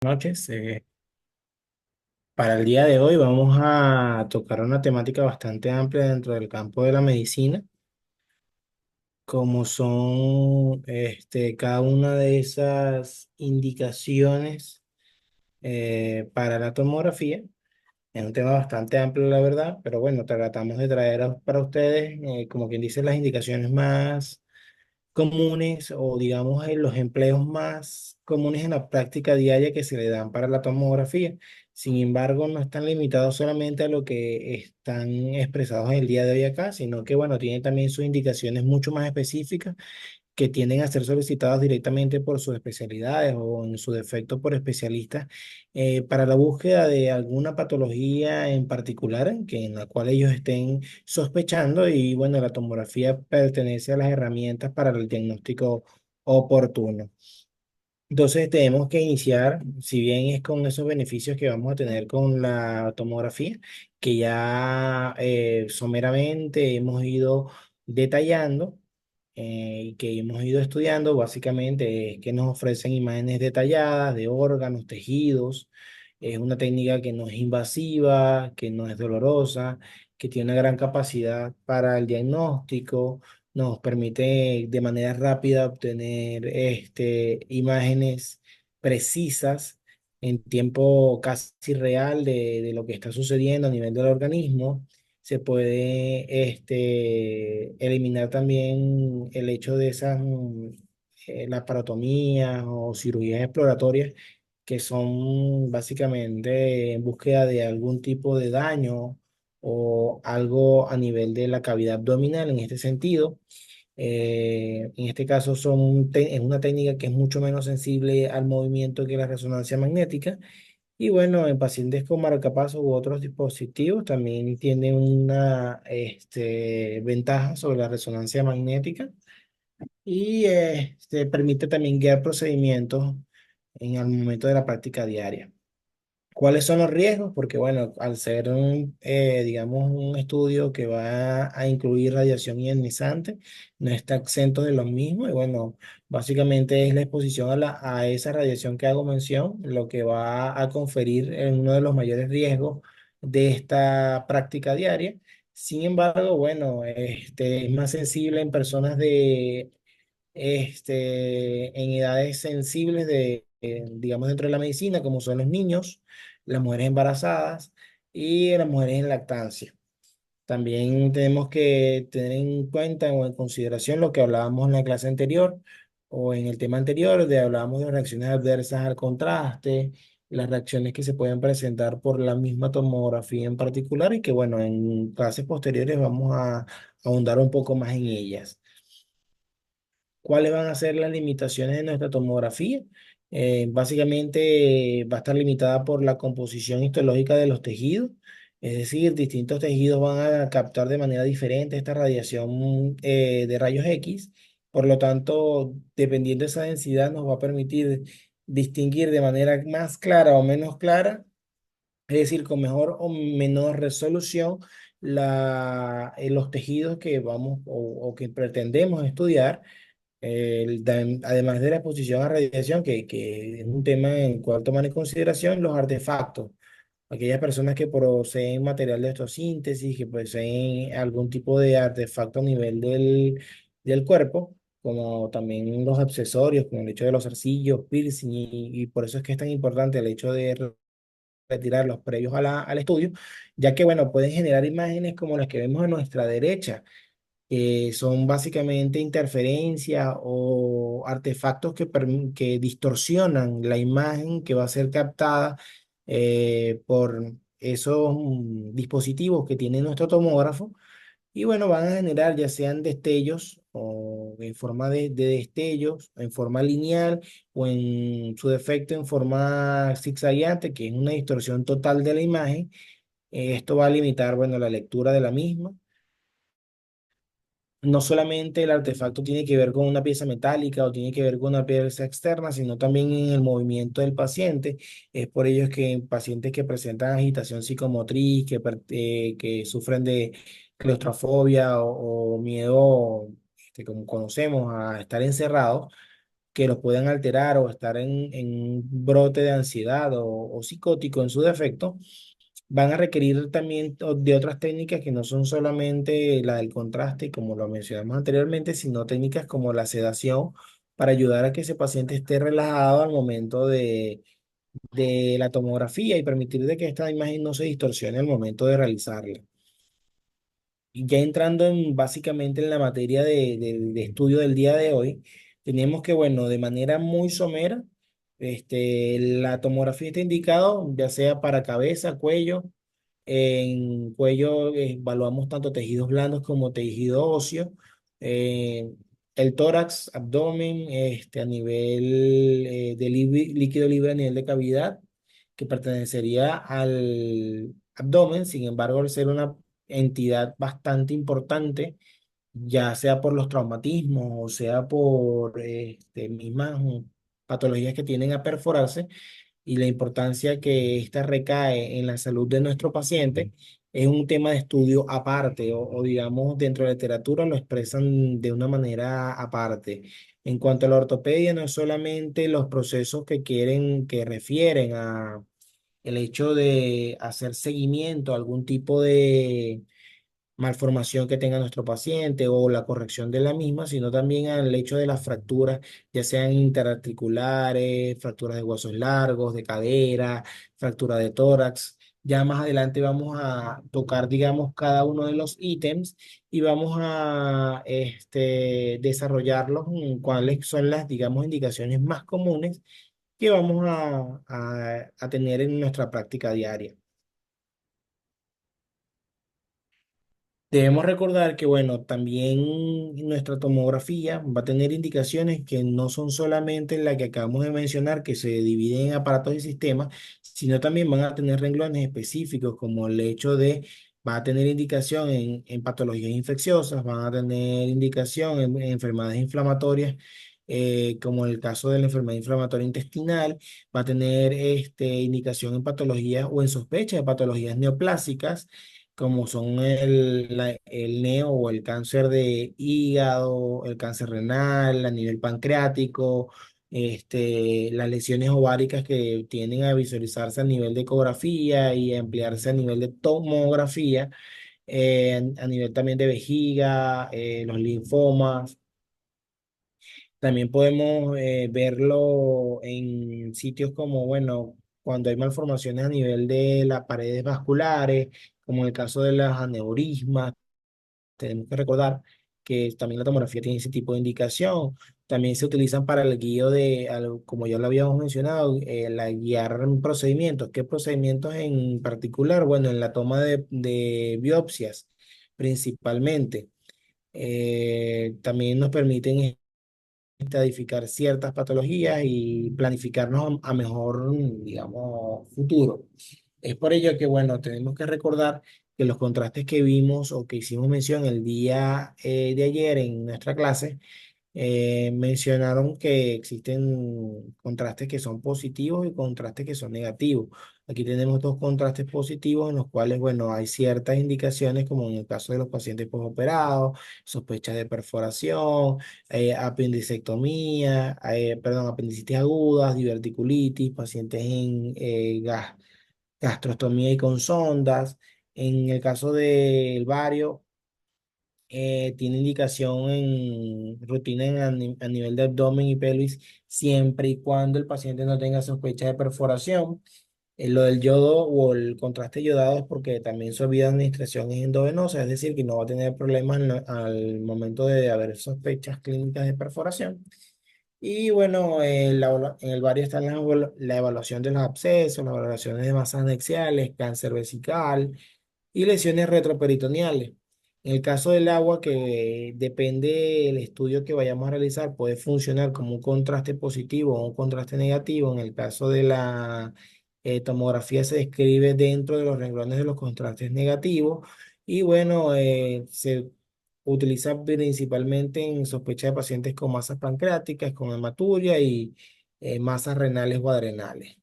Noches. Para el día de hoy vamos a tocar una temática bastante amplia dentro del campo de la medicina, como son cada una de esas indicaciones para la tomografía. Es un tema bastante amplio, la verdad, pero bueno, tratamos de traer para ustedes, como quien dice, las indicaciones más comunes o digamos en los empleos más comunes en la práctica diaria que se le dan para la tomografía. Sin embargo, no están limitados solamente a lo que están expresados en el día de hoy acá, sino que bueno, tiene también sus indicaciones mucho más específicas que tienden a ser solicitados directamente por sus especialidades o en su defecto por especialistas para la búsqueda de alguna patología en particular en la cual ellos estén sospechando y bueno, la tomografía pertenece a las herramientas para el diagnóstico oportuno. Entonces tenemos que iniciar, si bien es con esos beneficios que vamos a tener con la tomografía, que ya someramente hemos ido detallando y que hemos ido estudiando, básicamente es que nos ofrecen imágenes detalladas de órganos, tejidos. Es una técnica que no es invasiva, que no es dolorosa, que tiene una gran capacidad para el diagnóstico, nos permite de manera rápida obtener imágenes precisas en tiempo casi real de lo que está sucediendo a nivel del organismo. Se puede eliminar también el hecho de esas laparotomías o cirugías exploratorias que son básicamente en búsqueda de algún tipo de daño o algo a nivel de la cavidad abdominal en este sentido. En este caso es una técnica que es mucho menos sensible al movimiento que la resonancia magnética. Y bueno, en pacientes con marcapasos u otros dispositivos también tienen una ventaja sobre la resonancia magnética y permite también guiar procedimientos en el momento de la práctica diaria. ¿Cuáles son los riesgos? Porque bueno, al ser digamos, un estudio que va a incluir radiación ionizante, no está exento de los mismos. Y bueno, básicamente es la exposición a esa radiación que hago mención, lo que va a conferir en uno de los mayores riesgos de esta práctica diaria. Sin embargo, bueno, es más sensible en personas en edades sensibles digamos, dentro de la medicina, como son los niños, las mujeres embarazadas y las mujeres en lactancia. También tenemos que tener en cuenta o en consideración lo que hablábamos en la clase anterior o en el tema anterior, de hablábamos de reacciones adversas al contraste, las reacciones que se pueden presentar por la misma tomografía en particular y que bueno, en clases posteriores vamos a ahondar un poco más en ellas. ¿Cuáles van a ser las limitaciones de nuestra tomografía? Básicamente va a estar limitada por la composición histológica de los tejidos, es decir, distintos tejidos van a captar de manera diferente esta radiación de rayos X. Por lo tanto, dependiendo de esa densidad, nos va a permitir distinguir de manera más clara o menos clara, es decir, con mejor o menor resolución, los tejidos que vamos o que pretendemos estudiar además de la exposición a radiación, que es un tema en el cual tomar en consideración los artefactos. Aquellas personas que poseen material de osteosíntesis, que poseen algún tipo de artefacto a nivel del cuerpo, como también los accesorios, como el hecho de los zarcillos, piercing, y por eso es que es tan importante el hecho de retirar los previos al estudio, ya que, bueno, pueden generar imágenes como las que vemos a nuestra derecha, son básicamente interferencias o artefactos que distorsionan la imagen que va a ser captada por esos dispositivos que tiene nuestro tomógrafo. Y bueno, van a generar ya sean destellos o en forma de destellos, en forma lineal o en su defecto en forma zigzagueante, que es una distorsión total de la imagen. Esto va a limitar, bueno, la lectura de la misma. No solamente el artefacto tiene que ver con una pieza metálica o tiene que ver con una pieza externa, sino también en el movimiento del paciente. Es por ello que en pacientes que presentan agitación psicomotriz, que sufren de claustrofobia o miedo, como conocemos, a estar encerrados, que los puedan alterar o estar en un brote de ansiedad o psicótico en su defecto, van a requerir también de otras técnicas que no son solamente la del contraste, como lo mencionamos anteriormente, sino técnicas como la sedación para ayudar a que ese paciente esté relajado al momento de la tomografía y permitir de que esta imagen no se distorsione al momento de realizarla. Y ya entrando básicamente en la materia de estudio del día de hoy, tenemos que, bueno, de manera muy somera, la tomografía está indicado ya sea para cabeza, cuello. En cuello evaluamos tanto tejidos blandos como tejido óseo. eh, el tórax, abdomen, a nivel de líquido libre a nivel de cavidad, que pertenecería al abdomen. Sin embargo, al ser una entidad bastante importante, ya sea por los traumatismos o sea por mismas patologías que tienden a perforarse, y la importancia que ésta recae en la salud de nuestro paciente, es un tema de estudio aparte o digamos dentro de la literatura lo expresan de una manera aparte. En cuanto a la ortopedia, no es solamente los procesos que refieren a el hecho de hacer seguimiento a algún tipo de malformación que tenga nuestro paciente o la corrección de la misma, sino también al hecho de las fracturas, ya sean interarticulares, fracturas de huesos largos, de cadera, fractura de tórax. Ya más adelante vamos a tocar, digamos, cada uno de los ítems y vamos a desarrollarlos en cuáles son las, digamos, indicaciones más comunes que vamos a tener en nuestra práctica diaria. Debemos recordar que, bueno, también nuestra tomografía va a tener indicaciones que no son solamente las que acabamos de mencionar, que se dividen en aparatos y sistemas, sino también van a tener renglones específicos, como el hecho de, va a tener indicación en patologías infecciosas, van a tener indicación en enfermedades inflamatorias, como el caso de la enfermedad inflamatoria intestinal, va a tener indicación en patologías o en sospecha de patologías neoplásicas como son el neo o el cáncer de hígado, el cáncer renal, a nivel pancreático, las lesiones ováricas que tienden a visualizarse a nivel de ecografía y a ampliarse a nivel de tomografía, a nivel también de vejiga, los linfomas. También podemos verlo en sitios como, bueno, cuando hay malformaciones a nivel de las paredes vasculares, como en el caso de las aneurismas. Tenemos que recordar que también la tomografía tiene ese tipo de indicación. También se utilizan para el guío como ya lo habíamos mencionado, la guiar procedimientos. ¿Qué procedimientos en particular? Bueno, en la toma de biopsias principalmente. También nos permiten estadificar ciertas patologías y planificarnos a mejor, digamos, futuro. Es por ello que, bueno, tenemos que recordar que los contrastes que vimos o que hicimos mención el día de ayer en nuestra clase, mencionaron que existen contrastes que son positivos y contrastes que son negativos. Aquí tenemos dos contrastes positivos en los cuales, bueno, hay ciertas indicaciones, como en el caso de los pacientes postoperados, sospechas de perforación, apendicectomía, perdón, apendicitis agudas, diverticulitis, pacientes en gastrostomía y con sondas. En el caso del vario, tiene indicación en rutina a nivel de abdomen y pelvis, siempre y cuando el paciente no tenga sospecha de perforación. Lo del yodo o el contraste yodado es porque también su vía de administración es endovenosa, es decir, que no va a tener problemas al momento de haber sospechas clínicas de perforación. Y bueno, en el vario está la evaluación de los abscesos, las valoraciones de masas anexiales, cáncer vesical y lesiones retroperitoneales. En el caso del agua, que depende del estudio que vayamos a realizar, puede funcionar como un contraste positivo o un contraste negativo. En el caso de la tomografía se describe dentro de los renglones de los contrastes negativos y bueno, se utiliza principalmente en sospecha de pacientes con masas pancreáticas, con hematuria y masas renales o adrenales.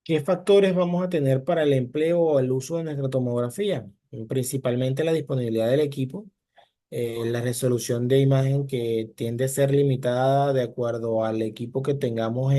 ¿Qué factores vamos a tener para el empleo o el uso de nuestra tomografía? Principalmente la disponibilidad del equipo. la resolución de imagen que tiende a ser limitada de acuerdo al equipo que tengamos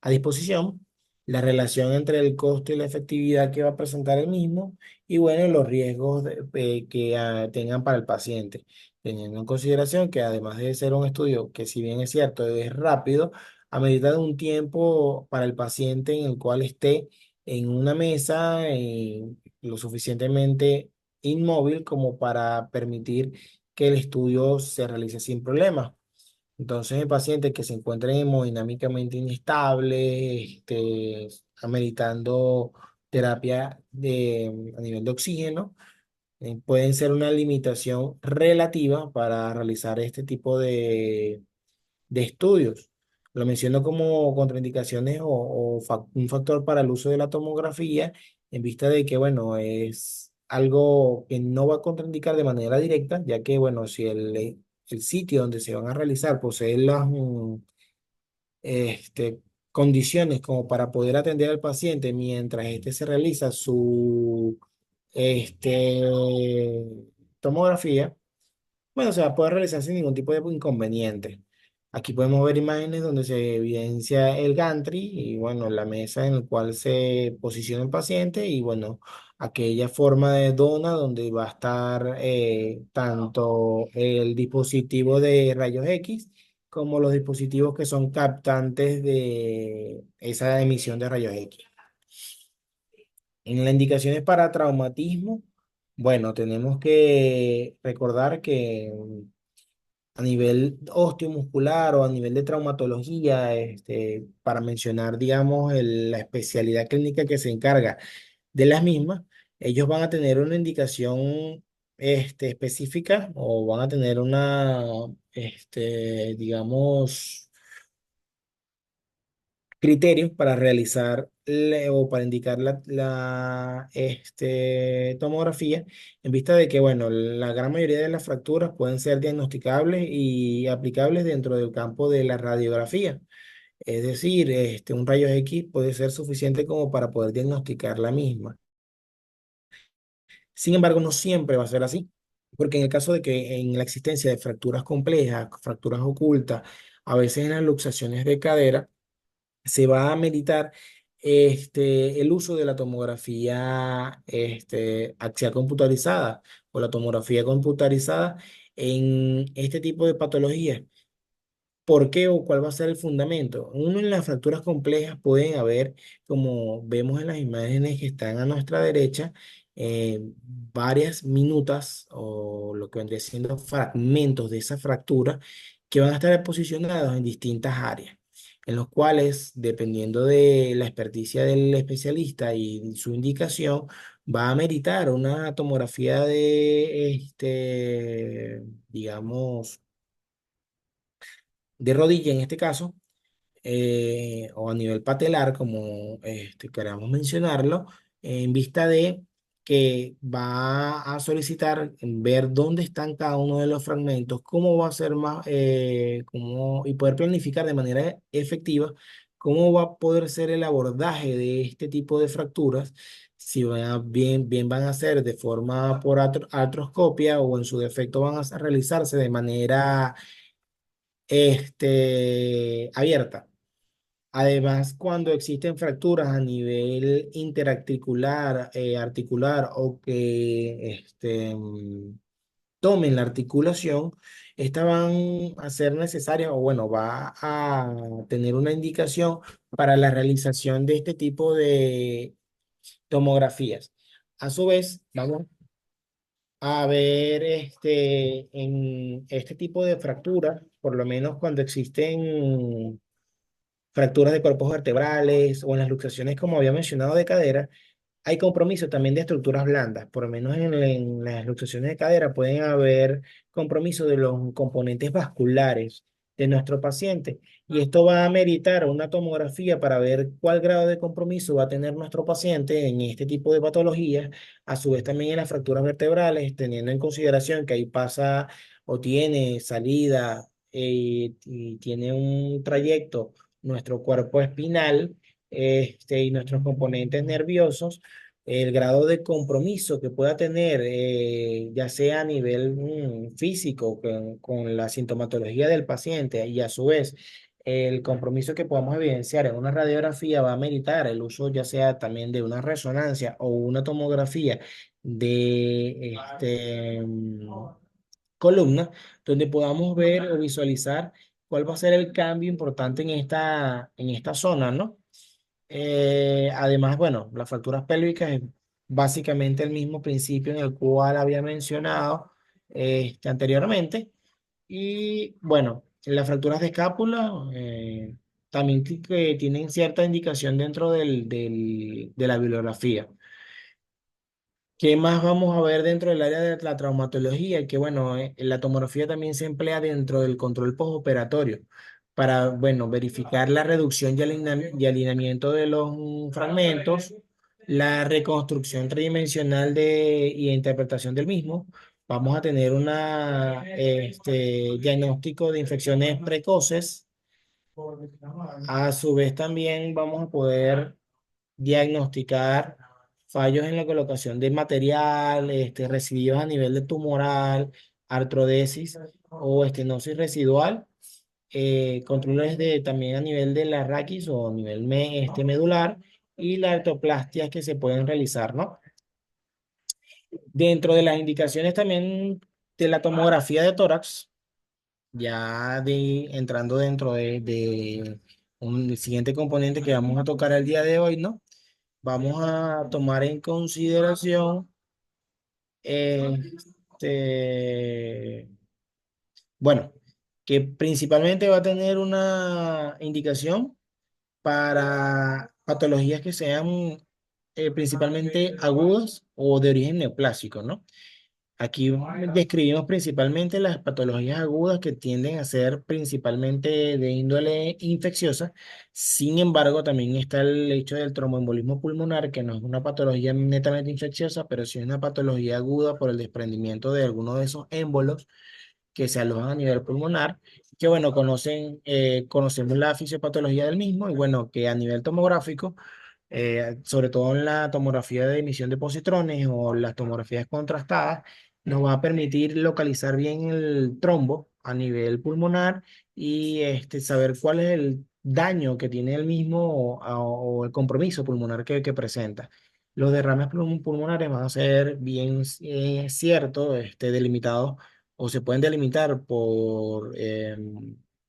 a disposición, la relación entre el costo y la efectividad que va a presentar el mismo y bueno, los riesgos que tengan para el paciente, teniendo en consideración que además de ser un estudio que si bien es cierto, es rápido, a medida de un tiempo para el paciente en el cual esté en una mesa lo suficientemente inmóvil como para permitir que el estudio se realice sin problemas. Entonces, el paciente que se encuentra hemodinámicamente inestable, ameritando terapia a nivel de oxígeno, pueden ser una limitación relativa para realizar este tipo de estudios. Lo menciono como contraindicaciones o un factor para el uso de la tomografía en vista de que, bueno, es algo que no va a contraindicar de manera directa, ya que, bueno, si el sitio donde se van a realizar posee las este, condiciones como para poder atender al paciente mientras este se realiza su este, tomografía, bueno, se va a poder realizar sin ningún tipo de inconveniente. Aquí podemos ver imágenes donde se evidencia el gantry y bueno, la mesa en la cual se posiciona el paciente y bueno, aquella forma de dona donde va a estar tanto el dispositivo de rayos X como los dispositivos que son captantes de esa emisión de rayos X. En las indicaciones para traumatismo, bueno, tenemos que recordar que a nivel osteomuscular o a nivel de traumatología, para mencionar, digamos, la especialidad clínica que se encarga de las mismas, ellos van a tener una indicación específica o van a tener digamos, criterios para realizar o para indicar la tomografía, en vista de que, bueno, la gran mayoría de las fracturas pueden ser diagnosticables y aplicables dentro del campo de la radiografía. Es decir, un rayo X puede ser suficiente como para poder diagnosticar la misma. Sin embargo, no siempre va a ser así, porque en el caso de que en la existencia de fracturas complejas, fracturas ocultas, a veces en las luxaciones de cadera, se va a meditar el uso de la tomografía axial computarizada o la tomografía computarizada en este tipo de patologías. ¿Por qué o cuál va a ser el fundamento? Uno, en las fracturas complejas pueden haber, como vemos en las imágenes que están a nuestra derecha, varias minutas o lo que vendría siendo fragmentos de esa fractura que van a estar posicionados en distintas áreas, en los cuales, dependiendo de la experticia del especialista y su indicación, va a meritar una tomografía digamos, de rodilla en este caso, o a nivel patelar, como queramos mencionarlo, en vista de que va a solicitar ver dónde están cada uno de los fragmentos, cómo va a ser más, y poder planificar de manera efectiva cómo va a poder ser el abordaje de este tipo de fracturas, si bien van a ser de forma por artroscopia o en su defecto van a realizarse de manera abierta. Además, cuando existen fracturas a nivel interarticular, articular o que tomen la articulación, estas van a ser necesarias o bueno, va a tener una indicación para la realización de este tipo de tomografías. A su vez, vamos a ver en este tipo de fracturas, por lo menos cuando existen fracturas de cuerpos vertebrales o en las luxaciones, como había mencionado, de cadera, hay compromiso también de estructuras blandas. Por lo menos en las luxaciones de cadera pueden haber compromiso de los componentes vasculares de nuestro paciente. Y esto va a meritar una tomografía para ver cuál grado de compromiso va a tener nuestro paciente en este tipo de patologías. A su vez también en las fracturas vertebrales, teniendo en consideración que ahí pasa o tiene salida y tiene un trayecto nuestro cuerpo espinal y nuestros componentes nerviosos, el grado de compromiso que pueda tener, ya sea a nivel físico con la sintomatología del paciente y a su vez el compromiso que podamos evidenciar en una radiografía va a meritar el uso ya sea también de una resonancia o una tomografía de columna, donde podamos ver o visualizar cuál va a ser el cambio importante en esta zona, ¿no? Además, bueno, las fracturas pélvicas es básicamente el mismo principio en el cual había mencionado anteriormente. Y bueno, las fracturas de escápula también que tienen cierta indicación dentro de la bibliografía. ¿Qué más vamos a ver dentro del área de la traumatología? Que bueno, la tomografía también se emplea dentro del control postoperatorio para, bueno, verificar la reducción y alineamiento de los fragmentos, la reconstrucción tridimensional y interpretación del mismo. Vamos a tener una diagnóstico de infecciones precoces. A su vez también vamos a poder diagnosticar fallos en la colocación de material, residuos a nivel de tumoral, artrodesis o estenosis residual, controles también a nivel de la raquis o a nivel medular y las artroplastias que se pueden realizar, ¿no? Dentro de las indicaciones también de la tomografía de tórax, entrando dentro de un siguiente componente que vamos a tocar el día de hoy, ¿no? Vamos a tomar en consideración, este, bueno, que principalmente va a tener una indicación para patologías que sean principalmente agudas o de origen neoplásico, ¿no? Aquí describimos principalmente las patologías agudas que tienden a ser principalmente de índole infecciosa. Sin embargo, también está el hecho del tromboembolismo pulmonar, que no es una patología netamente infecciosa, pero sí es una patología aguda por el desprendimiento de alguno de esos émbolos que se alojan a nivel pulmonar, que bueno, conocemos la fisiopatología del mismo y bueno, que a nivel tomográfico sobre todo en la tomografía de emisión de positrones o las tomografías contrastadas, nos va a permitir localizar bien el trombo a nivel pulmonar y saber cuál es el daño que tiene el mismo o el compromiso pulmonar que presenta. Los derrames pulmonares van a ser bien cierto, delimitados o se pueden delimitar por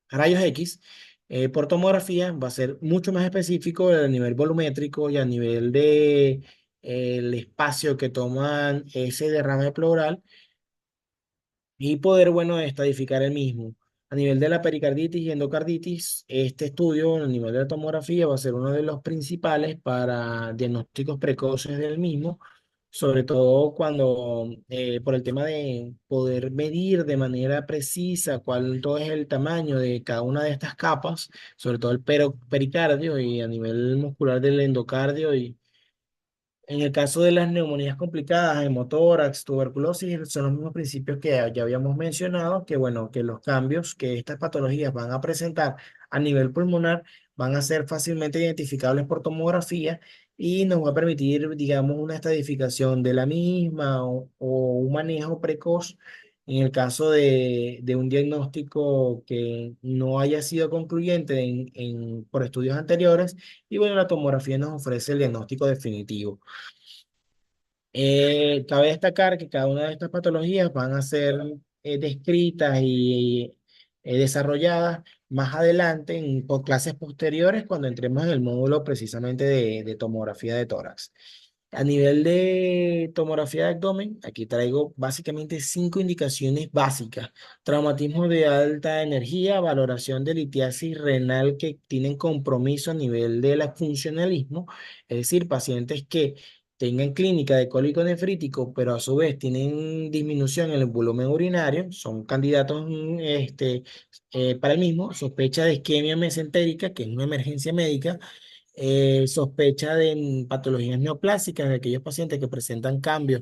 rayos X por tomografía va a ser mucho más específico a nivel volumétrico y a nivel de el espacio que toman ese derrame pleural y poder, bueno, estadificar el mismo. A nivel de la pericarditis y endocarditis, este estudio, a nivel de la tomografía, va a ser uno de los principales para diagnósticos precoces del mismo, sobre todo cuando, por el tema de poder medir de manera precisa cuánto es el tamaño de cada una de estas capas, sobre todo el pericardio y a nivel muscular del endocardio y en el caso de las neumonías complicadas, hemotórax, tuberculosis, son los mismos principios que ya habíamos mencionado, que bueno, que los cambios que estas patologías van a presentar a nivel pulmonar van a ser fácilmente identificables por tomografía y nos va a permitir, digamos, una estadificación de la misma o un manejo precoz en el caso de un diagnóstico que no haya sido concluyente por estudios anteriores y bueno, la tomografía nos ofrece el diagnóstico definitivo. Cabe destacar que cada una de estas patologías van a ser descritas y desarrolladas más adelante por clases posteriores cuando entremos en el módulo precisamente de tomografía de tórax. A nivel de tomografía de abdomen, aquí traigo básicamente 5 indicaciones básicas. Traumatismo de alta energía, valoración de litiasis renal que tienen compromiso a nivel de la funcionalismo, es decir, pacientes que tengan clínica de cólico nefrítico, pero a su vez tienen disminución en el volumen urinario, son candidatos para el mismo, sospecha de isquemia mesentérica, que es una emergencia médica, sospecha de patologías neoplásicas de aquellos pacientes que presentan cambios,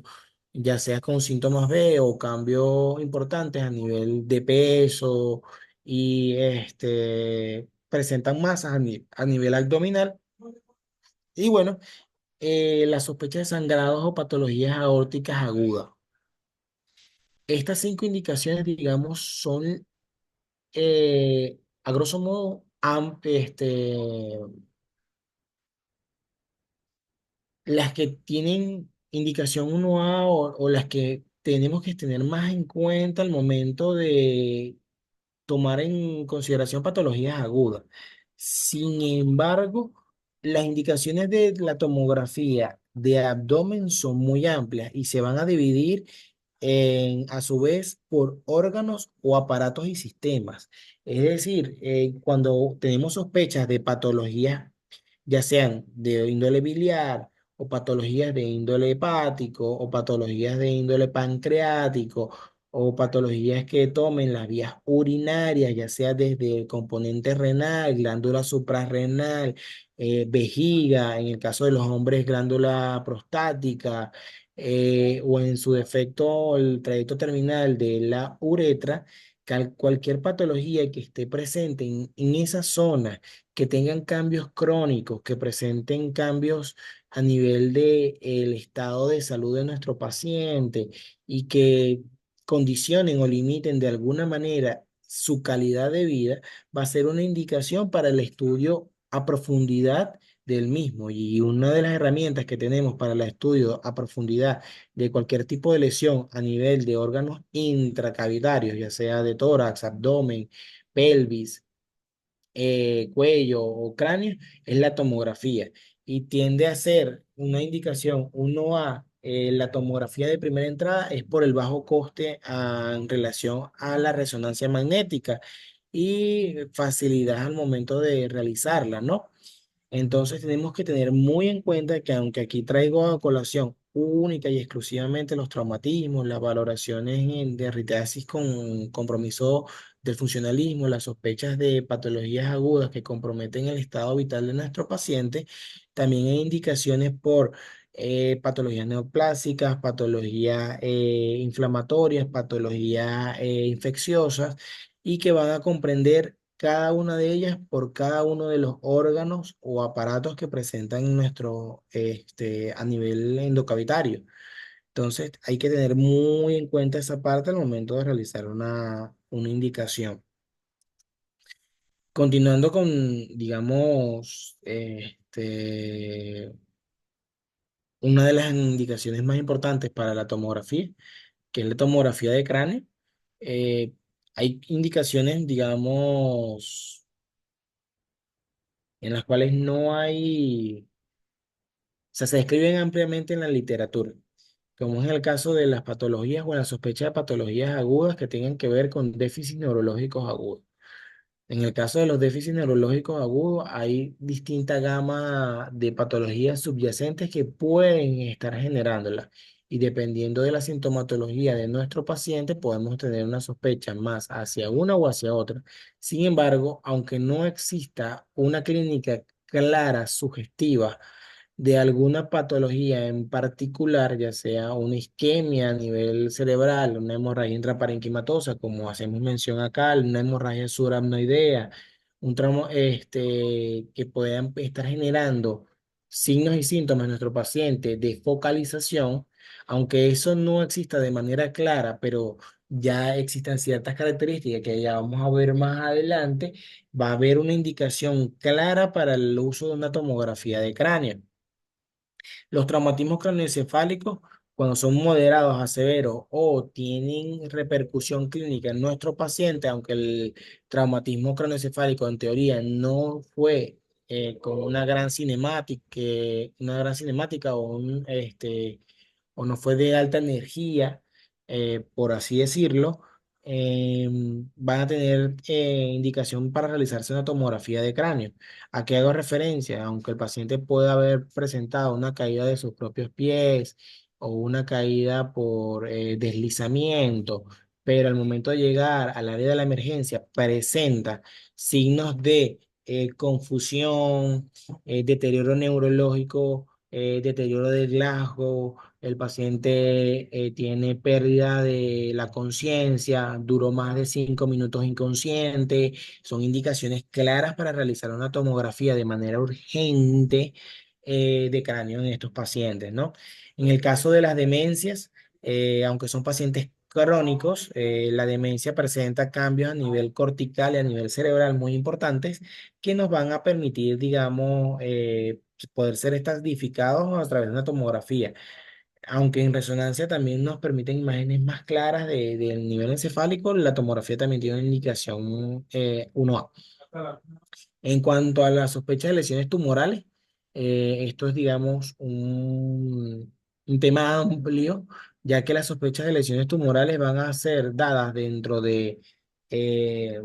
ya sea con síntomas B o cambios importantes a nivel de peso y presentan masas a nivel abdominal. Y bueno, la sospecha de sangrados o patologías aórticas agudas. Estas cinco indicaciones, digamos, son a grosso modo las que tienen indicación 1A o las que tenemos que tener más en cuenta al momento de tomar en consideración patologías agudas. Sin embargo, las indicaciones de la tomografía de abdomen son muy amplias y se van a dividir a su vez por órganos o aparatos y sistemas. Es decir, cuando tenemos sospechas de patologías ya sean de índole biliar o patologías de índole hepático o patologías de índole pancreático o patologías que tomen las vías urinarias, ya sea desde el componente renal, glándula suprarrenal, vejiga, en el caso de los hombres, glándula prostática, o en su defecto el trayecto terminal de la uretra, cualquier patología que esté presente en esa zona, que tengan cambios crónicos, que presenten cambios a nivel de el estado de salud de nuestro paciente y que condicionen o limiten de alguna manera su calidad de vida, va a ser una indicación para el estudio a profundidad del mismo. Y una de las herramientas que tenemos para el estudio a profundidad de cualquier tipo de lesión a nivel de órganos intracavitarios, ya sea de tórax, abdomen, pelvis, cuello o cráneo, es la tomografía y tiende a ser una indicación 1A. La tomografía de primera entrada es por el bajo coste en relación a la resonancia magnética y facilidad al momento de realizarla, ¿no? Entonces tenemos que tener muy en cuenta que aunque aquí traigo a colación única y exclusivamente los traumatismos, las valoraciones de riteasis con compromiso del funcionalismo, las sospechas de patologías agudas que comprometen el estado vital de nuestro paciente, también hay indicaciones por patologías neoplásicas, patologías inflamatorias, patologías infecciosas y que van a comprender cada una de ellas por cada uno de los órganos o aparatos que presentan nuestro, a nivel endocavitario. Entonces, hay que tener muy en cuenta esa parte al momento de realizar una indicación. Continuando con, digamos, una de las indicaciones más importantes para la tomografía, que es la tomografía de cráneo, eh, hay indicaciones, digamos, en las cuales no hay, o sea, se describen ampliamente en la literatura, como es el caso de las patologías o la sospecha de patologías agudas que tengan que ver con déficits neurológicos agudos. En el caso de los déficits neurológicos agudos, hay distinta gama de patologías subyacentes que pueden estar generándolas. Y dependiendo de la sintomatología de nuestro paciente, podemos tener una sospecha más hacia una o hacia otra. Sin embargo, aunque no exista una clínica clara, sugestiva, de alguna patología en particular, ya sea una isquemia a nivel cerebral, una hemorragia intraparenquimatosa, como hacemos mención acá, una hemorragia subaracnoidea, un trauma que puedan estar generando signos y síntomas en nuestro paciente de focalización, aunque eso no exista de manera clara, pero ya existen ciertas características que ya vamos a ver más adelante, va a haber una indicación clara para el uso de una tomografía de cráneo. Los traumatismos craneoencefálicos, cuando son moderados a severos o tienen repercusión clínica en nuestro paciente, aunque el traumatismo craneoencefálico en teoría no fue con una gran cinemática o no fue de alta energía, por así decirlo, van a tener indicación para realizarse una tomografía de cráneo. ¿A qué hago referencia? Aunque el paciente pueda haber presentado una caída de sus propios pies o una caída por deslizamiento, pero al momento de llegar al área de la emergencia presenta signos de confusión, deterioro neurológico, deterioro del Glasgow, el paciente tiene pérdida de la conciencia, duró más de 5 minutos inconsciente, son indicaciones claras para realizar una tomografía de manera urgente de cráneo en estos pacientes, ¿no? En el caso de las demencias, aunque son pacientes crónicos, la demencia presenta cambios a nivel cortical y a nivel cerebral muy importantes que nos van a permitir, digamos, poder ser estadificados a través de una tomografía, aunque en resonancia también nos permiten imágenes más claras del nivel encefálico. La tomografía también tiene una indicación 1A. En cuanto a la sospecha de lesiones tumorales, esto es, digamos, un tema amplio, ya que las sospechas de lesiones tumorales van a ser dadas dentro de eh,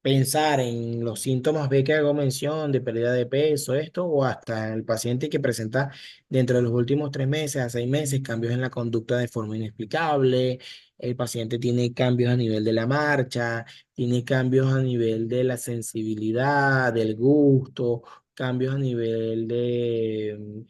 pensar en los síntomas B que hago mención, de pérdida de peso, esto, o hasta el paciente que presenta dentro de los últimos 3 meses a 6 meses cambios en la conducta de forma inexplicable. El paciente tiene cambios a nivel de la marcha, tiene cambios a nivel de la sensibilidad, del gusto, cambios a nivel de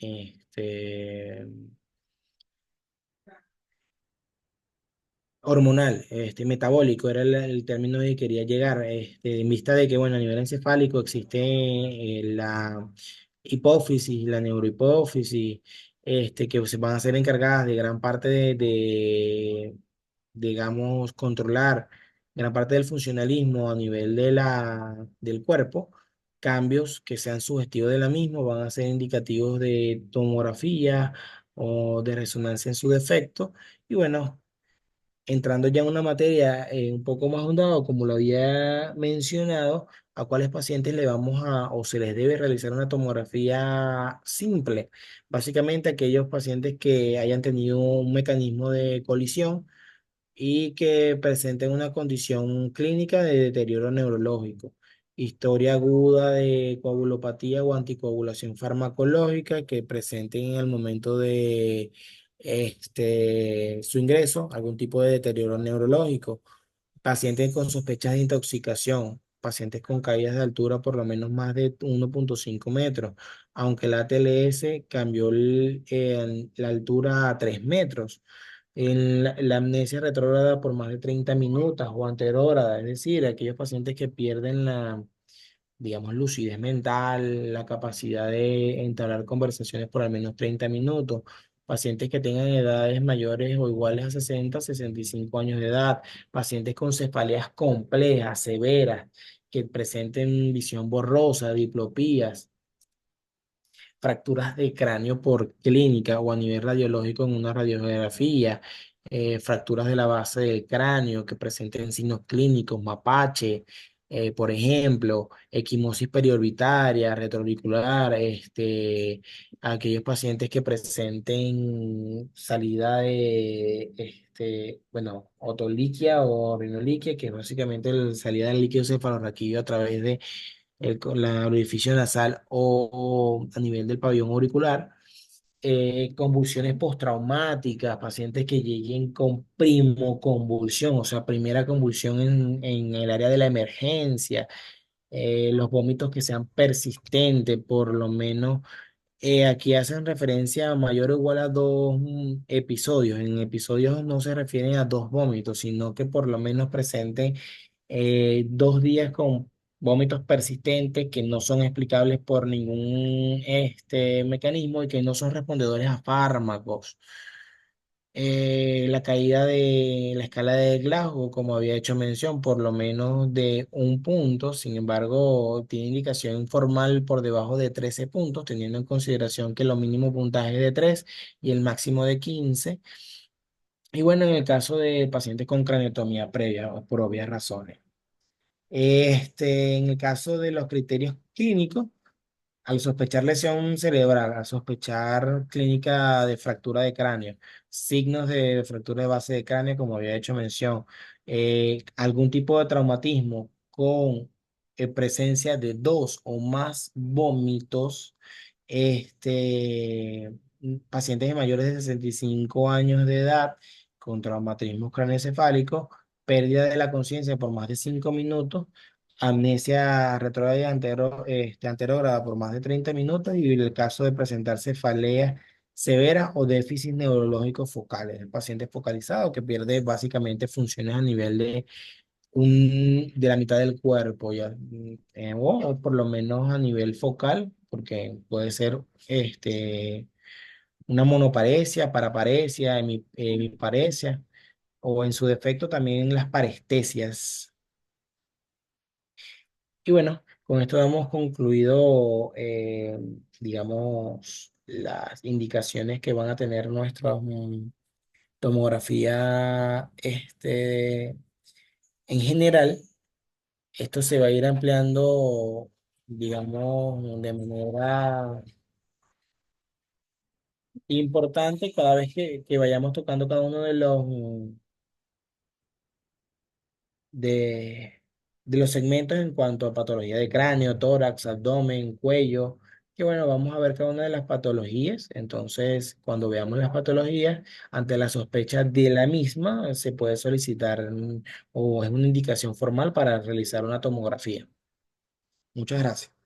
hormonal, metabólico, era el término que quería llegar, en vista de que, bueno, a nivel encefálico existe la hipófisis, la neurohipófisis, que se van a ser encargadas de gran parte digamos, controlar gran parte del funcionalismo a nivel del cuerpo. Cambios que sean sugestivos de la misma van a ser indicativos de tomografía o de resonancia en su defecto. Y bueno, entrando ya en una materia un poco más ahondada, como lo había mencionado, a cuáles pacientes le vamos a o se les debe realizar una tomografía simple. Básicamente aquellos pacientes que hayan tenido un mecanismo de colisión y que presenten una condición clínica de deterioro neurológico, historia aguda de coagulopatía o anticoagulación farmacológica que presenten en el momento de su ingreso algún tipo de deterioro neurológico, pacientes con sospechas de intoxicación, pacientes con caídas de altura por lo menos más de 1,5 metros, aunque la ATLS cambió la altura a 3 metros, en la amnesia retrógrada por más de 30 minutos o anterógrada, es decir, aquellos pacientes que pierden la, digamos, lucidez mental, la capacidad de entablar conversaciones por al menos 30 minutos, pacientes que tengan edades mayores o iguales a 65 años de edad, pacientes con cefaleas complejas, severas, que presenten visión borrosa, diplopías, fracturas de cráneo por clínica o a nivel radiológico en una radiografía, fracturas de la base del cráneo que presenten signos clínicos, mapache, por ejemplo, equimosis periorbitaria, retroauricular, aquellos pacientes que presenten salida de, bueno, otoliquia o rinoliquia, que es básicamente la salida del líquido cefalorraquídeo a través de la orificio nasal o a nivel del pabellón auricular, convulsiones postraumáticas, pacientes que lleguen con primoconvulsión, o sea, primera convulsión en el área de la emergencia, los vómitos que sean persistentes, por lo menos. Aquí hacen referencia a mayor o igual a dos episodios. En episodios no se refieren a dos vómitos, sino que por lo menos presenten 2 días con vómitos persistentes que no son explicables por ningún mecanismo y que no son respondedores a fármacos. La caída de la escala de Glasgow, como había hecho mención, por lo menos de 1 punto, sin embargo, tiene indicación formal por debajo de 13 puntos, teniendo en consideración que lo mínimo puntaje es de 3 y el máximo de 15. Y bueno, en el caso de pacientes con craneotomía previa, por obvias razones. En el caso de los criterios clínicos, al sospechar lesión cerebral, al sospechar clínica de fractura de cráneo, signos de fractura de base de cráneo, como había hecho mención, algún tipo de traumatismo con presencia de 2 o más vómitos, pacientes de mayores de 65 años de edad con traumatismo craneoencefálico, pérdida de la conciencia por más de 5 minutos, amnesia retrógrada y anterógrada por más de 30 minutos y en el caso de presentar cefaleas severas o déficit neurológico focales, el paciente focalizado que pierde básicamente funciones a nivel de la mitad del cuerpo, ya, o por lo menos a nivel focal, porque puede ser una monoparesia, paraparesia, hemiparesia, o en su defecto también las parestesias. Y bueno, con esto hemos concluido, digamos, las indicaciones que van a tener nuestra tomografía en general. Esto se va a ir ampliando, digamos, de manera importante cada vez que vayamos tocando cada uno de, de los segmentos en cuanto a patología de cráneo, tórax, abdomen, cuello, que bueno, vamos a ver cada una de las patologías. Entonces, cuando veamos las patologías, ante la sospecha de la misma, se puede solicitar o es una indicación formal para realizar una tomografía. Muchas gracias.